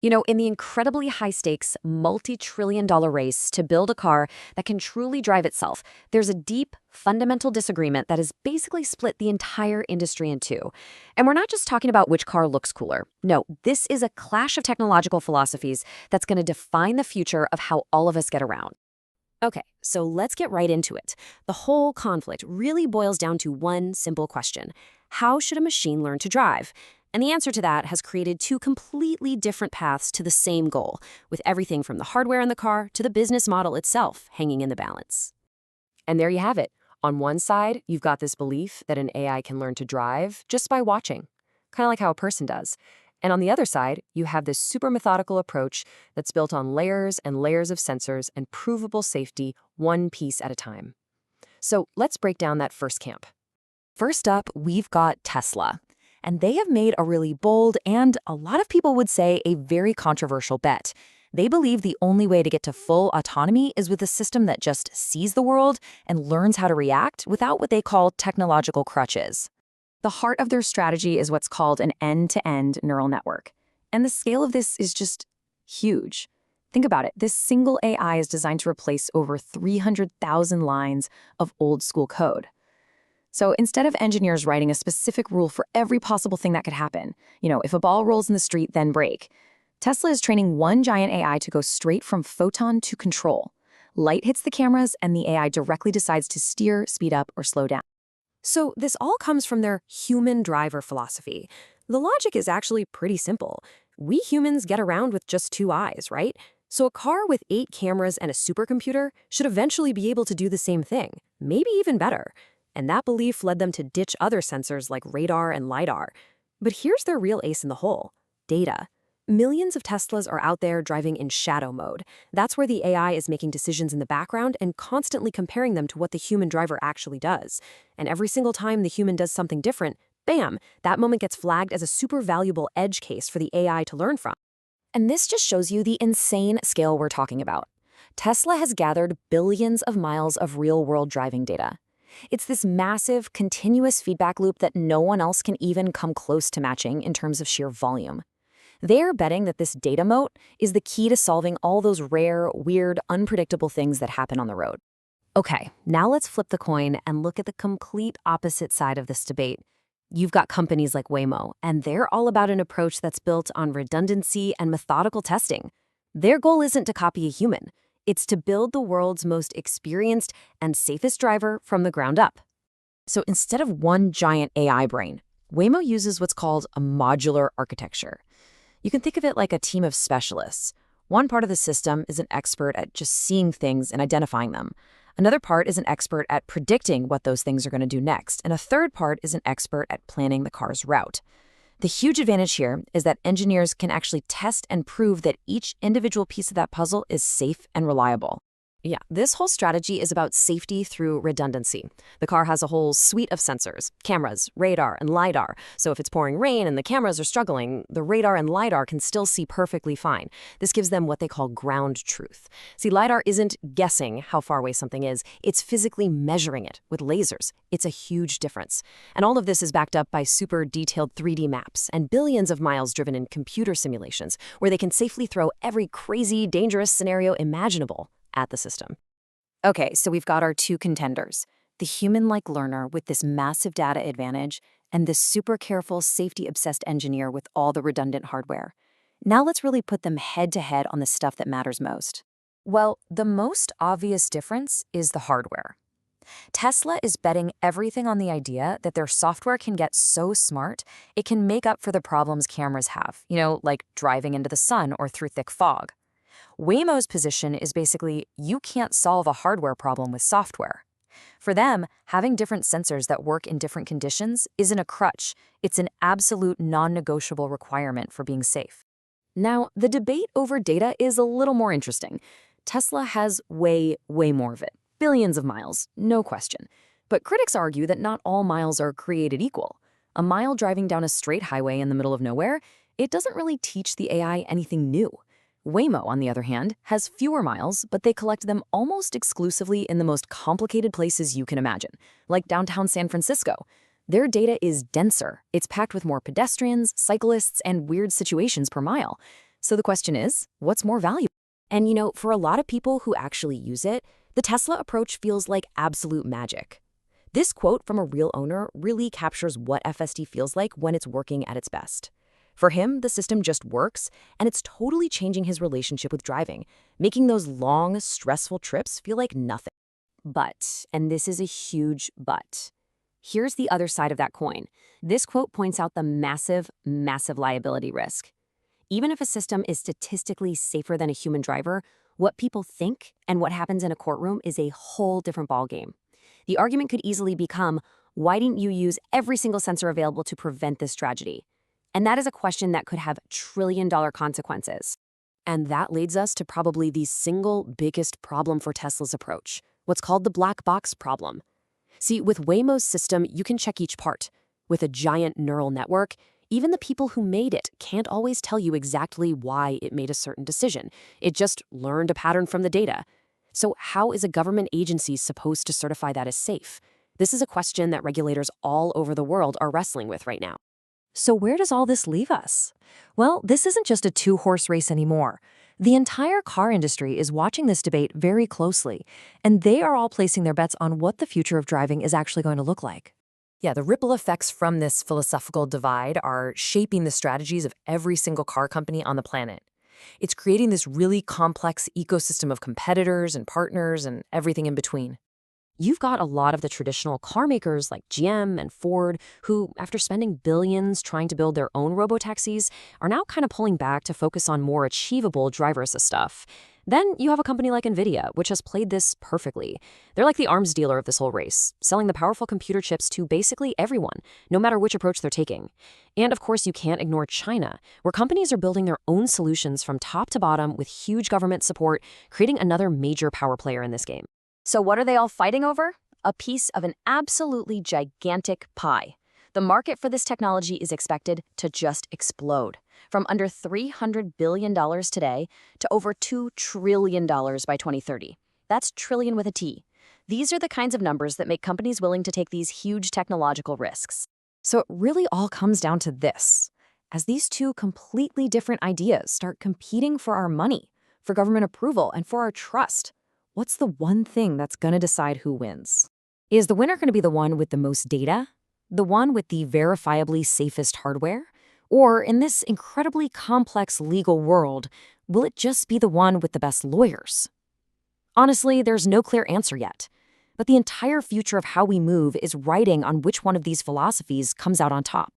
In the incredibly high-stakes, multi-trillion-dollar race to build a car that can truly drive itself, there's a deep, fundamental disagreement that has basically split the entire industry in two. And we're not just talking about which car looks cooler. No, this is a clash of technological philosophies that's going to define the future of how all of us get around. Okay, so let's get right into it. The whole conflict really boils down to one simple question. How should a machine learn to drive? And the answer to that has created two completely different paths to the same goal, with everything from the hardware in the car to the business model itself hanging in the balance. And there you have it. On one side, you've got this belief that an AI can learn to drive just by watching, kind of like how a person does. And on the other side, you have this super methodical approach that's built on layers and layers of sensors and provable safety, one piece at a time. So let's break down that first camp. First up, we've got Tesla. And they have made a really bold and, a lot of people would say, a very controversial bet. They believe the only way to get to full autonomy is with a system that just sees the world and learns how to react without what they call technological crutches. The heart of their strategy is what's called an end-to-end neural network. And the scale of this is just huge. Think about it. This single AI is designed to replace over 300,000 lines of old-school code. So instead of engineers writing a specific rule for every possible thing that could happen, if a ball rolls in the street, then brake, Tesla is training one giant AI to go straight from photon to control. Light hits the cameras, and the AI directly decides to steer, speed up, or slow down. So this all comes from their human driver philosophy. The logic is actually pretty simple. We humans get around with just two eyes, right? So a car with 8 cameras and a supercomputer should eventually be able to do the same thing, maybe even better. And that belief led them to ditch other sensors like radar and LiDAR. But here's their real ace in the hole: data. Millions of Teslas are out there driving in shadow mode. That's where the AI is making decisions in the background and constantly comparing them to what the human driver actually does. And every single time the human does something different, bam, that moment gets flagged as a super valuable edge case for the AI to learn from. And this just shows you the insane scale we're talking about. Tesla has gathered billions of miles of real-world driving data. It's this massive, continuous feedback loop that no one else can even come close to matching in terms of sheer volume. They're betting that this data moat is the key to solving all those rare, weird, unpredictable things that happen on the road. Okay, now let's flip the coin and look at the complete opposite side of this debate. You've got companies like Waymo, and they're all about an approach that's built on redundancy and methodical testing. Their goal isn't to copy a human. It's to build the world's most experienced and safest driver from the ground up. So instead of one giant AI brain, Waymo uses what's called a modular architecture. You can think of it like a team of specialists. One part of the system is an expert at just seeing things and identifying them. Another part is an expert at predicting what those things are going to do next. And a third part is an expert at planning the car's route. The huge advantage here is that engineers can actually test and prove that each individual piece of that puzzle is safe and reliable. Yeah, this whole strategy is about safety through redundancy. The car has a whole suite of sensors, cameras, radar, and LiDAR. So if it's pouring rain and the cameras are struggling, the radar and LiDAR can still see perfectly fine. This gives them what they call ground truth. See, LiDAR isn't guessing how far away something is. It's physically measuring it with lasers. It's a huge difference. And all of this is backed up by super detailed 3D maps and billions of miles driven in computer simulations where they can safely throw every crazy, dangerous scenario imaginable at the system. Okay, so we've got our two contenders, the human-like learner with this massive data advantage and this super careful, safety-obsessed engineer with all the redundant hardware. Now let's really put them head-to-head on the stuff that matters most. Well, the most obvious difference is the hardware. Tesla is betting everything on the idea that their software can get so smart, it can make up for the problems cameras have, like driving into the sun or through thick fog. Waymo's position is basically, you can't solve a hardware problem with software. For them, having different sensors that work in different conditions isn't a crutch. It's an absolute non-negotiable requirement for being safe. Now, the debate over data is a little more interesting. Tesla has way more of it. Billions of miles, no question. But critics argue that not all miles are created equal. A mile driving down a straight highway in the middle of nowhere, it doesn't really teach the AI anything new. Waymo, on the other hand, has fewer miles, but they collect them almost exclusively in the most complicated places you can imagine, like downtown San Francisco. Their data is denser. It's packed with more pedestrians, cyclists, and weird situations per mile. So the question is, what's more valuable? And for a lot of people who actually use it, the Tesla approach feels like absolute magic. This quote from a real owner really captures what FSD feels like when it's working at its best. For him, the system just works, and it's totally changing his relationship with driving, making those long, stressful trips feel like nothing. But, and this is a huge but, here's the other side of that coin. This quote points out the massive, massive liability risk. Even if a system is statistically safer than a human driver, what people think and what happens in a courtroom is a whole different ballgame. The argument could easily become, why didn't you use every single sensor available to prevent this tragedy? And that is a question that could have trillion-dollar consequences. And that leads us to probably the single biggest problem for Tesla's approach, what's called the black box problem. See, with Waymo's system, you can check each part. With a giant neural network, even the people who made it can't always tell you exactly why it made a certain decision. It just learned a pattern from the data. So how is a government agency supposed to certify that as safe? This is a question that regulators all over the world are wrestling with right now. So where does all this leave us? Well, this isn't just a two-horse race anymore. The entire car industry is watching this debate very closely, and they are all placing their bets on what the future of driving is actually going to look like. Yeah, the ripple effects from this philosophical divide are shaping the strategies of every single car company on the planet. It's creating this really complex ecosystem of competitors and partners and everything in between. You've got a lot of the traditional car makers like GM and Ford who, after spending billions trying to build their own robotaxis, are now kind of pulling back to focus on more achievable driver assist stuff. Then you have a company like Nvidia, which has played this perfectly. They're like the arms dealer of this whole race, selling the powerful computer chips to basically everyone, no matter which approach they're taking. And of course, you can't ignore China, where companies are building their own solutions from top to bottom with huge government support, creating another major power player in this game. So what are they all fighting over? A piece of an absolutely gigantic pie. The market for this technology is expected to just explode, from under $300 billion today to over $2 trillion by 2030. That's trillion with a T. These are the kinds of numbers that make companies willing to take these huge technological risks. So it really all comes down to this. As these two completely different ideas start competing for our money, for government approval, and for our trust, what's the one thing that's going to decide who wins? Is the winner going to be the one with the most data? The one with the verifiably safest hardware? Or in this incredibly complex legal world, will it just be the one with the best lawyers? Honestly, there's no clear answer yet. But the entire future of how we move is riding on which one of these philosophies comes out on top.